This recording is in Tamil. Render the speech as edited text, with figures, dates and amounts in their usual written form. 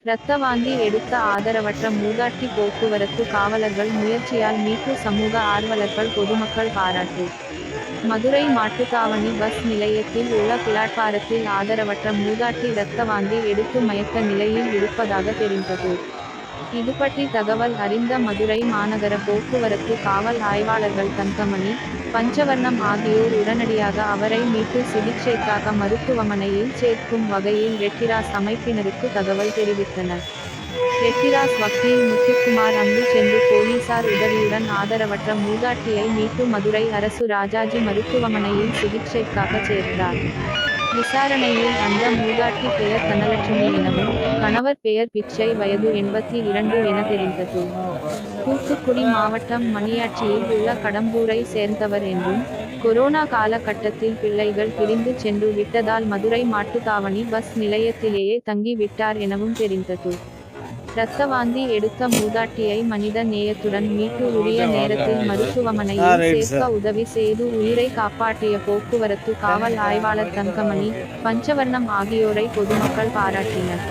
இரத்த வாந்தி எடுத்த ஆதரவற்ற மூதாட்டி போக்குவரத்து காவலர்கள் முயற்சியால் மீட்பு சமூக ஆர்வலர்கள் பொதுமக்கள் பாராட்டு. மதுரை மாட்டுத்தாவணி பஸ் நிலையத்தில் உள்ள பிளாட்பாரத்தில் ஆதரவற்ற மூதாட்டி இரத்த வாந்தி எடுத்து மயக்க நிலையில் இருப்பதாக தெரிந்தது. இதுபற்றி தகவல் அறிந்த மதுரை மாநகர போக்குவரத்து காவல் ஆய்வாளர்கள் தங்கமணி, பஞ்சவர்ணம் ஆகியோர் உடனடியாக அவரை மீட்டு சிகிச்சைக்காக மருத்துவமனையில் சேர்க்கும் வகையில் ரெட்டிராஸ் அமைப்பினருக்கு தகவல் தெரிவித்தனர். ரெட்டிராஸ் வக்கீல் முத்துக்குமார் அங்கு சென்று போலீசார் உதவியுடன் ஆதரவற்ற மூதாட்டியை மீட்டு மதுரை அரசு ராஜாஜி மருத்துவமனையில் சிகிச்சைக்காக சேர்த்தார். விசாரணையில் அந்த மூதாட்டி பெயர் தனலட்சுமி எனவும் கணவர் பெயர் பிச்சை, வயது 82 என தெரிந்தது. தூத்துக்குடி மாவட்டம் மணியாச்சியில் உள்ள கடம்பூரை சேர்ந்தவர் என்றும், கொரோனா காலகட்டத்தில் பிள்ளைகள் பிரிந்து சென்று விட்டதால் மதுரை மாட்டுத்தாவணி பஸ் நிலையத்திலேயே தங்கி விட்டார் எனவும் தெரிந்தது. இரத்த வாந்தி எடுத்த மூதாட்டியை மனித நேயத்துடன் மீட்டு உரிய நேரத்தில் மருத்துவமனையில் சேர்க்க உதவி செய்து உயிரை காப்பாற்றிய போக்குவரத்து காவல் ஆய்வாளர் தங்கமணி, பஞ்சவர்ணம் ஆகியோரை பொதுமக்கள் பாராட்டினர்.